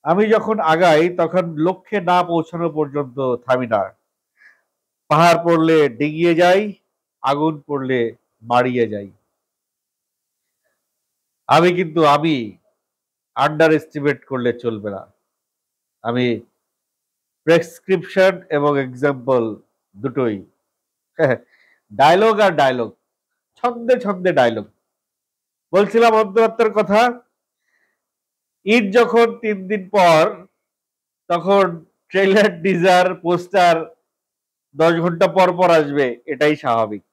আমি যখন আগাই তখন লক্ষ্যে না পৌঁছানো পর্যন্ত থামি না। পাহাড় পড়লে ডিঙিয়ে যাই, আগুন পড়লে বাড়িয়ে যাই। আমি কিন্তু আমি আন্ডার এস্টিমেট করলে চলবে না। আমি প্রেসক্রিপশন এবং এক্সাম্পল দুটোই। ডায়লগ আর ডায়লগ, ছন্দে ছন্দে ডায়লগ। বলছিলাম অন্তরাত্মার কথা। ঈদ যখন 3 দিন পর, তখন ট্রেলার, টিজার, পোস্টার 10 ঘন্টা পর পর আসবে। এটাই স্বাভাবিক,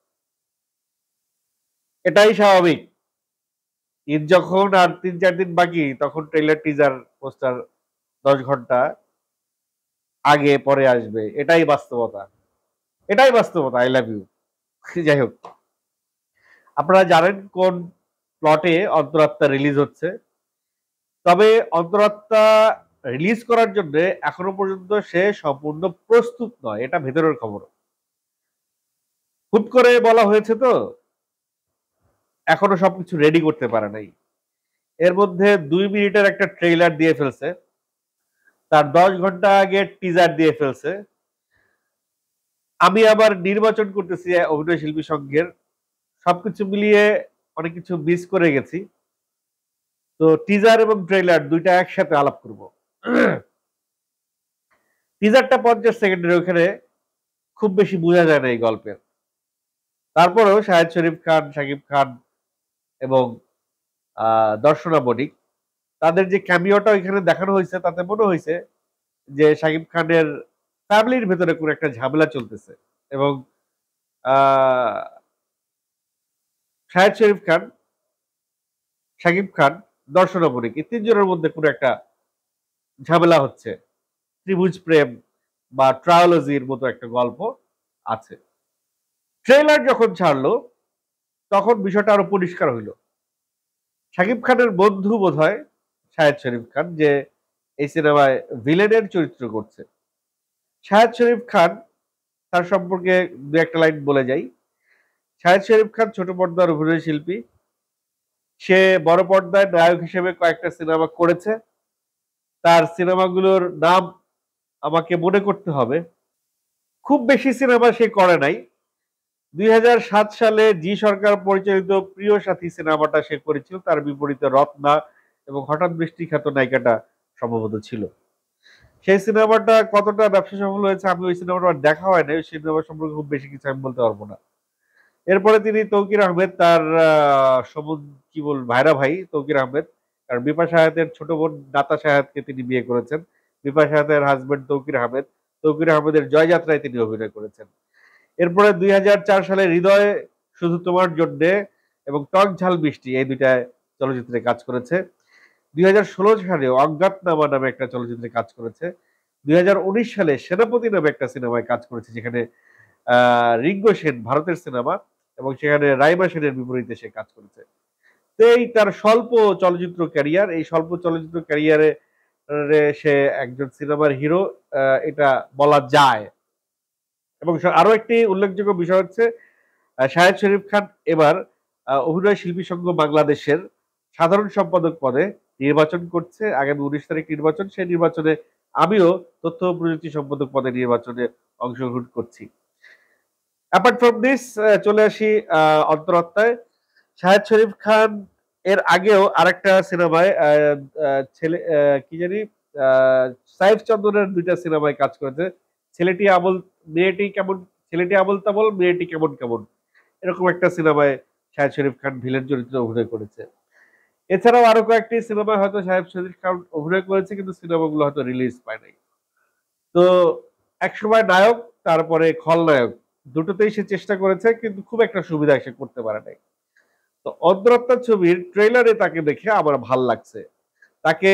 এটাই স্বাভাবিক। ঈদ যখন আর 3-4 দিন বাকি, তখন ট্রেলার, টিজার, পোস্টার 10 ঘন্টা আগে পরে আসবে। এটাই বাস্তবতা, এটাই বাস্তবতা। I love you. যাই হোক, আপনারা জানেন কোন প্লটে অন্তরাত্মা রিলিজ হচ্ছে। তবে অন্তরাত্মা রিলিজ করার জন্য এখনো পর্যন্ত সে সম্পূর্ণ প্রস্তুত নয়, এটা ভেতরের খবর। হুট করে বলা হয়েছে তো, এখনো সবকিছু রেডি করতে পারে নাই। এর মধ্যে 2 মিনিটের একটা ট্রেইলার দিয়ে ফেলছে, তার 10 ঘন্টা আগে টিজার দিয়ে ফেলছে। আমি আবার নির্বাচন করতেছি অভিনয় শিল্পী সংঘের, সবকিছু মিলিয়ে অনেক কিছু মিস করে গেছি। তো টিজার এবং ট্রেইলার দুইটা একসাথে আলাপ করব। টিজারটা 50 সেকেন্ডের, ওখানে খুব বেশি বোঝা যায় না এই গল্পের। তারপরেও শাহেদ শরীফ খান, শাকিব খান এবং দর্শনা বণিক, তাদের যে ক্যামিওটা ওইখানে দেখানো হয়েছে, তাতে মনে হয়েছে যে শাকিব খানের ফ্যামিলির ভেতরে কোনো একটা ঝামেলা চলতেছে। এবং আহ, শাহেদ শরীফ খান, শাকিব খান, দর্শনা বণিক, এই তিনজনের মধ্যে কোনো একটা ঝামেলা হচ্ছে। ত্রিভুজ প্রেম বা ট্রায়োলজির মতো একটা গল্প আছে। ট্রেলার যখন ছাড়লো, তখন বিষয়টা আরো পরিষ্কার হইলো। শাকিব খানের বন্ধু বোধহয় শাহেদ শরীফ খান, যে এই সিনেমায় ভিলেনের চরিত্র করছে। শাহেদ শরীফ খান, তার সম্পর্কে দু একটা লাইন বলে যাই। শাহেদ শরীফ খান ছোট পর্দার অভিনয় শিল্পী। সে বড় পর্দায় নায়ক হিসেবে কয়েকটা সিনেমা করেছে। তার সিনেমাগুলোর নাম আমাকে মনে করতে হবে। খুব বেশি সিনেমা সে করে নাই। 2007 সালে জি সরকার পরিচালিত প্রিয় সাথী সিনেমাটা সে করেছিল, তার বিপরীতে রত্না এবং হঠাৎ বৃষ্টি খ্যাত নায়িকাটা সম্ভবত ছিল। সেই সিনেমাটা কতটা ব্যবসা সফল হয়েছে, আমি ওই সিনেমাটা দেখা হয় না, ওই সিনেমা সম্পর্কে খুব বেশি কিছু আমি বলতে পারবো না। এরপরে তিনি তৌকির আহমেদ, তার কি বল, ভাইরা ভাই তৌকির আহমেদ, কারণ বিপাশা হায়াতের ছোট বোন নাতাশা হায়াতকে তিনি বিয়ে করেছেন। বিপাশা হায়াতের হাজবেন্ড তৌকির আহমেদ। তৌকির আহমেদের জয়যাত্রায় তিনি অভিনয় করেছেন। এরপরে 2004 সালে হৃদয় শুধু তোমার জন্যে এবং টক ঝাল বৃষ্টি, এই দুইটা চলচ্চিত্রে কাজ করেছে। 2016 সালে অজ্ঞাতনামা নামে একটা চলচ্চিত্রে কাজ করেছে। 2019 সালে সেনাপতি নামে একটা সিনেমায় কাজ করেছে, যেখানে রিঙ্গো সেন, ভারতের সিনেমা, এবং সেখানে রাইমা সেনের বিপরীতে সে কাজ করেছে। তো এই তার স্বল্প চলচ্চিত্র ক্যারিয়ার, এই স্বল্প চলচ্চিত্র ক্যারিয়ারে সে একজন সিনেমার হিরো, এটা বলা যায়। এবং আরো একটি উল্লেখযোগ্য বিষয় হচ্ছে, শাহেদ শরীফ খান এবার অভিনয় শিল্পী সংঘ বাংলাদেশের সাধারণ সম্পাদক পদে নির্বাচন করছে। আগামী 19 তারিখ নির্বাচন। সেই নির্বাচনে আমিও তথ্য প্রযুক্তি সম্পাদক পদে নির্বাচনে অংশগ্রহণ করছি। অ্যাপার্ট ফ্রম দিস, চলে আসি অন্তরাত্মায়। শাহেদ শরীফ খান এর আগেও আরেকটা সিনেমায় ছেলে, কি জানি, সাইফ চন্দনের দুইটা সিনেমায় কাজ করেছে। ছেলেটি আবল, মেয়েটি কেমন, ছেলেটি আবল তাবল, মেয়েটি কেমন কেমন, এরকম একটা সিনেমায় শাহেদ শরীফ খান ভিলেন চরিত্রে অভিনয় করেছে। এছাড়াও আরো কয়েকটি সিনেমায় হয়তো শাহেদ শরীফ খান অভিনয় করেছে, কিন্তু সিনেমাগুলো হয়তো রিলিজ পায় নাই। তো একসময় নায়ক, তারপরে খলনায়ক, দুটোতেই সে চেষ্টা করেছে, কিন্তু খুব একটা সুবিধা সে করতে পারে নাই। তো অন্তরাত্মা ছবির ট্রেইলারে তাকে দেখে আমার ভাল লাগছে। তাকে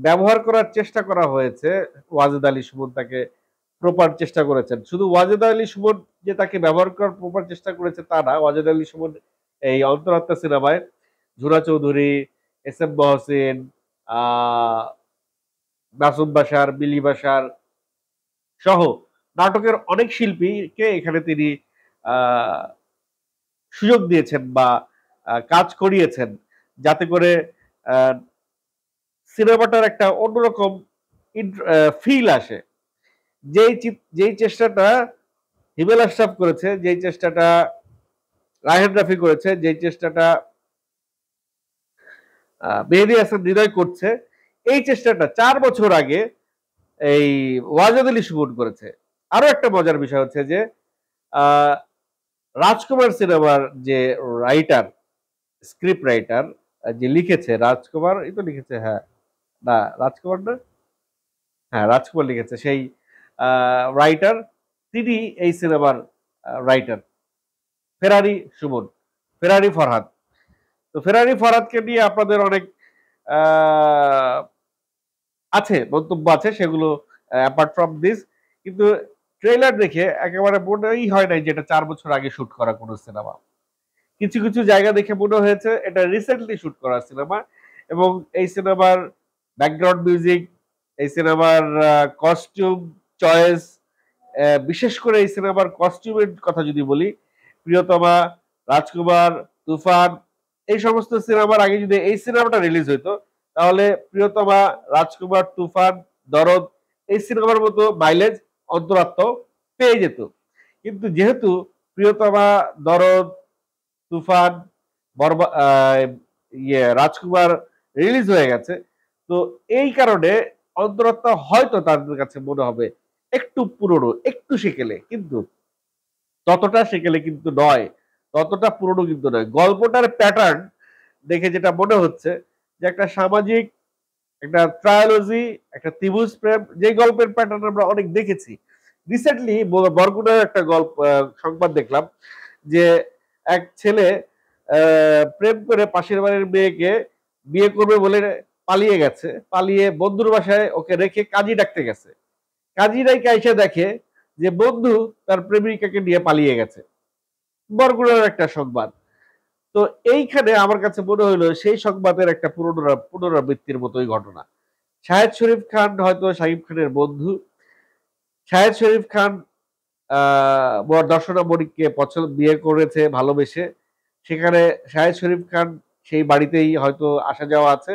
ব্যবহার করার চেষ্টা করা হয়েছে। ওয়াজেদ আলী সুমন তাকে প্রপার চেষ্টা করেছেন। শুধু ওয়াজেদ আলী সুমন যে তাকে ব্যবহার করার প্রপার চেষ্টা করেছে তা না। ওয়াজেদ আলী সুমন এই অন্তরাত্মা সিনেমায় ঝুনা চৌধুরী, এস এম মহসিন, আহ মাসুম বাসার, বিলি বাসার সহ নাটকের অনেক শিল্পীকে এখানে তিনি আহ সুযোগ দিয়েছেন বা কাজ করিয়েছেন, যাতে করে সিনেমাটার একটা অন্যরকম ফিল আসে। যেই চেষ্টাটা হিমেল আশরাফ করেছে, যেই চেষ্টাটা রায়হান রাফি করেছে, যেই চেষ্টাটা মেহেদী হাসান হৃদয় করছে, এই চেষ্টাটা 4 বছর আগে এই ওয়াজেদ আলী সুমন করেছে। আরো একটা মজার বিষয় হচ্ছে যে রাজকুমার সিনেমার যে রাইটার, স্ক্রিপ্ট রাইটার যে লিখেছে, রাজকুমার এই তো লিখেছে, হ্যাঁ না রাজকুমার না, হ্যাঁ রাজকুমার লিখেছে, সেই রাইটার তিনি এই সিনেমার রাইটার ফেরারি সুমন, ফেরারি ফরহাদ। তো ফেরারি ফরহাদকে নিয়ে আপনাদের অনেক আহ, আছে, মন্তব্য আছে, সেগুলো অ্যাপার্ট ফ্রম দিস, কিন্তু ট্রেলার দেখে একেবারে মনেই হয় নাই যে এটা 4 বছর আগে শুট করা কোনো সিনেমা। কিছু কিছু জায়গা দেখে মনে হয়েছে এটা রিসেন্টলি শুট করা সিনেমা, এবং এই সিনেমার ব্যাকগ্রাউন্ড মিউজিক, এই সিনেমার কস্টিউম চয়েস, বিশেষ করে এই সিনেমার কস্টিউমের কথা যদি বলি, প্রিয়তমা, রাজকুমার, তুফান, এই সমস্ত সিনেমার আগে যদি এই সিনেমাটা রিলিজ হইতো, তাহলে প্রিয়তমা, রাজকুমার, তুফান, দরদ এই সিনেমার মতো মাইলেজ অন্তরাত্ম পেয়ে যেত। কিন্তু যেহেতু প্রিয়তমা, দরদ, তুফান, রাজকুমার রিলিজ হয়ে গেছে, তো এই কারণে অন্তরাত্মা হয়তো তাদের কাছে মনে হবে একটু পুরনো, একটু সেকেলে, কিন্তু ততটা সেকেলে কিন্তু নয়, ততটা পুরনো কিন্তু নয়। গল্পটার প্যাটার্ন দেখে যেটা মনে হচ্ছে যে একটা সামাজিক, একটা ট্রায়োলজি, একটা ত্রিভুজ প্রেম, যে গল্পের প্যাটার্ন আমরা অনেক দেখেছি। রিসেন্টলি বরগুনার একটা গল্প, সংবাদ দেখলাম যে এক ছেলে প্রেম করে পাশের বাড়ির মেয়েকে বিয়ে করবে বলে পালিয়ে গেছে, পালিয়ে বন্ধুর বাসায় ওকে রেখে কাজী ডাকতে গেছে। কাজী ডাইকে এসে দেখে যে বন্ধু তার প্রেমিকাকে নিয়ে পালিয়ে গেছে। বরগুনার একটা সংবাদ। তো এইখানে আমার কাছে মনে হইলো সেই সংবাদের একটা পুনরাবৃত্তির মতোই ঘটনা। শাহেদ শরীফ খান হয়তো শাকিব খানের বন্ধু। শাহেদ শরীফ খান দর্শনা মনিককে বিয়ে করেছে ভালোবেসে, সেখানে শাহেদ শরীফ খান সেই বাড়িতেই হয়তো আসা যাওয়া আছে,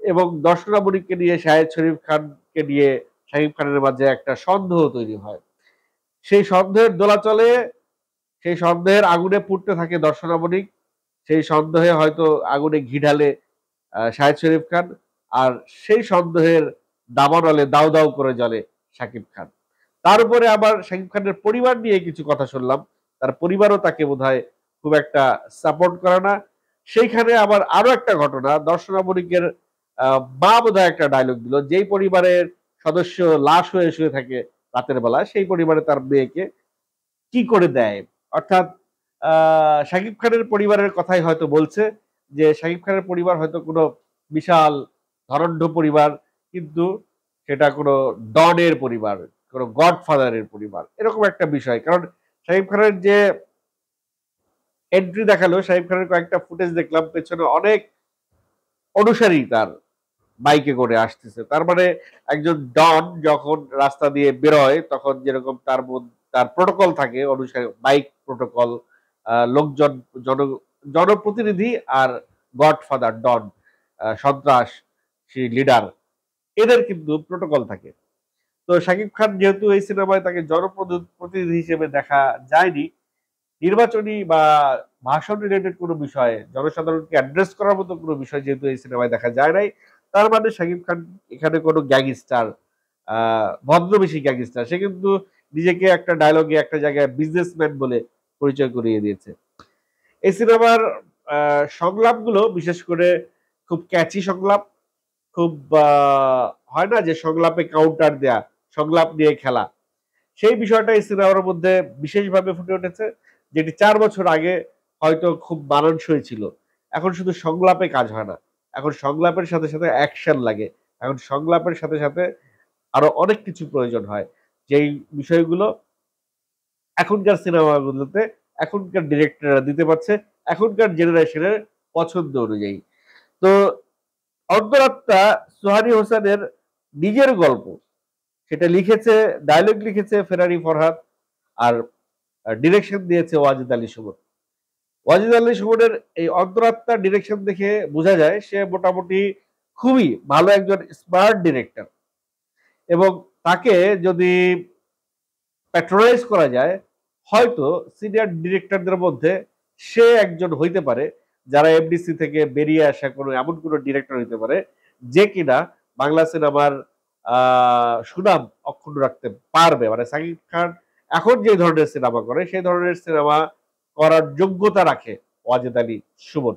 এবং দর্শনা মনিককে নিয়ে শাহেদ শরীফ খানকে নিয়ে শাকিব খানের মাঝে একটা সন্দেহ তৈরি হয়। সেই সন্দেহের দোলাচলে, সেই সন্দেহের আগুনে পুড়তে থাকে দর্শনা মনিক, সেই সন্দেহে হয়তো আগুনে ঘি ঢালে শাহেদ শরীফ খান, আর সেই সন্দেহের দাবানলে দাউ দাউ করে জ্বলে শাকিব খান। তার উপরে আবার শাকিব খানের পরিবার নিয়ে কিছু কথা শুনলাম, তার পরিবারও তাকে বোধহয় খুব একটা সাপোর্ট করে না। সেইখানে আবার আরো একটা ঘটনা, দর্শনা মনিকের মা বোধহয় একটা ডায়লগ দিল, যেই পরিবারের সদস্য লাশ হয়ে শুয়ে থাকে রাতের বেলা, সেই পরিবারে তার মেয়েকে কি করে দেয়। অর্থাৎ শাকিব খানের পরিবারের কথাই হয়তো বলছে, যে শাকিব খানের পরিবার হয়তো কোনো বিশাল ধরণ্য পরিবার, কিন্তু সেটা কোনো ডনের পরিবার, কোনো গডফাদারের পরিবার, এরকম একটা বিষয়। কারণ শাকিব খানের যে এন্ট্রি দেখালো, শাকিব খানের কয়েকটা ফুটেজ দেখলাম, পেছনে অনেক অনুসারী তার বাইকে করে আসতেছে। তার মানে একজন ডন যখন রাস্তা দিয়ে বেরোয়, তখন যেরকম তার প্রোটোকল থাকে অনুসারী, বাইক প্রোটোকল, লোকজন, জনপ্রতিনিধি, আর গডফাদার ডন, সন্ত্রাস সেই লিডার, এদের কিন্তু প্রোটোকল থাকে। তো শাকিব খান যেহেতু এই সিনেমায় তাকে জনপ্রতিনিধি হিসেবে দেখা যায়নি, নির্বাচনী বা ভাষণ রিলেটেড কোনো বিষয়ে জনসাধারণকে অ্যাড্রেস করার মতো কোনো বিষয় যেহেতু এই সিনেমায় দেখা যায় নাই, তার মানে শাকিব খান এখানে কোনো গ্যাংস্টার, ভদ্রবেশী গ্যাংস্টার, সে কিন্তু নিজেকে একটা ডায়লগে একটা জায়গায় বিজনেসম্যান বলে পরিচয় করিয়ে দিয়েছে। এই সিনেমার সংলাপগুলো বিশেষ করে খুব ক্যাচি সংলাপ, খুব হয় না যে সংলাপে কাউন্টার দেয়া, সংলাপ নিয়ে খেলা, সেই বিষয়টা এই সিনেমার মধ্যে বিশেষভাবে ফুটে উঠেছে, যেটি 4 বছর আগে হয়তো খুব মানানসই ছিল। এখন শুধু সংলাপে কাজ হয় না, এখন সংলাপের সাথে সাথে অ্যাকশন লাগে, এখন সংলাপের সাথে সাথে আরো অনেক কিছু প্রয়োজন হয়, যেই বিষয়গুলো এখনকার সিনেমাগুলোতে এখনকার ডিরেক্টররা দিতে পারছে এখনকার জেনারেশনের পছন্দ অনুযায়ী। তো অন্তরাত্মা সোহানি হোসেনের নিজের গল্প, সেটা লিখেছে, ডায়লগ লিখেছে ফেরারি ফরহাদ, আর ডিরেকশন দিয়েছে ওয়াজিদ আলী সুমন। ওয়াজিদ আলী সুমনের এই অন্তরাত্মার ডিরেকশন দেখে বোঝা যায় সে মোটামুটি খুবই ভালো একজন স্মার্ট ডিরেক্টর। এবং তাকে যদি প্যাট্রোনাইজ করা যায়, হয়তো সিনিয়র ডিরেক্টরদের মধ্যে সে একজন হইতে পারে, যারা এফডিসি থেকে বেরিয়ে আসা কোনো এমন কোনো ডিরেক্টর হইতে পারে যে কিনা বাংলা সিনেমার সুনাম অক্ষুণ্ণ রাখতে পারবে। মানে সাকিব খান এখন যে ধরনের সিনেমা করে সেই ধরনের সিনেমা করার যোগ্যতা রাখে ওয়াজেদ আলী সুমন।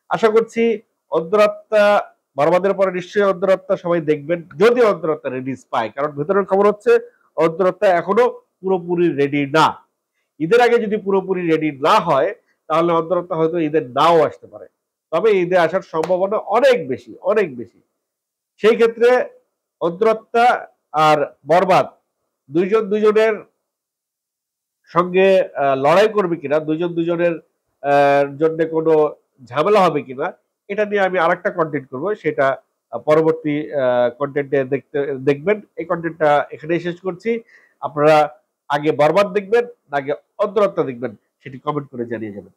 আশা করছি অন্তরাত্মা বরবাদের পরে নিশ্চয়ই অন্তরাত্মা সবাই দেখবেন, যদি অন্তরাত্মা রিলিজ পায়, কারণ ভেতরের খবর হচ্ছে অন্তরাত্মা এখনো পুরোপুরি রেডি না। ঈদের আগে যদি পুরোপুরি রেডি না হয় তাহলে অন্তরাত্মা হয়তো ঈদের নাও আসতে পারে, তবে ঈদে আসার সম্ভাবনা অনেক বেশি, অনেক বেশি। সেই ক্ষেত্রে অন্তরাত্মা আর বরবাদ দুইজন দুজনের সঙ্গে লড়াই করবে কিনা, দুজন দুজনের জন্য কোনো ঝামেলা হবে কিনা, এটা নিয়ে আমি আরেকটা কন্টেন্ট করব, সেটা পরবর্তী কন্টেন্টে দেখবেন। এই কন্টেন্টটা এখানেই শেষ করছি। আপনারা আগে বরবাদ দেখবেন না আগে অন্তরাত্মা দেখবেন সেটি কমেন্ট করে জানিয়ে যাবেন।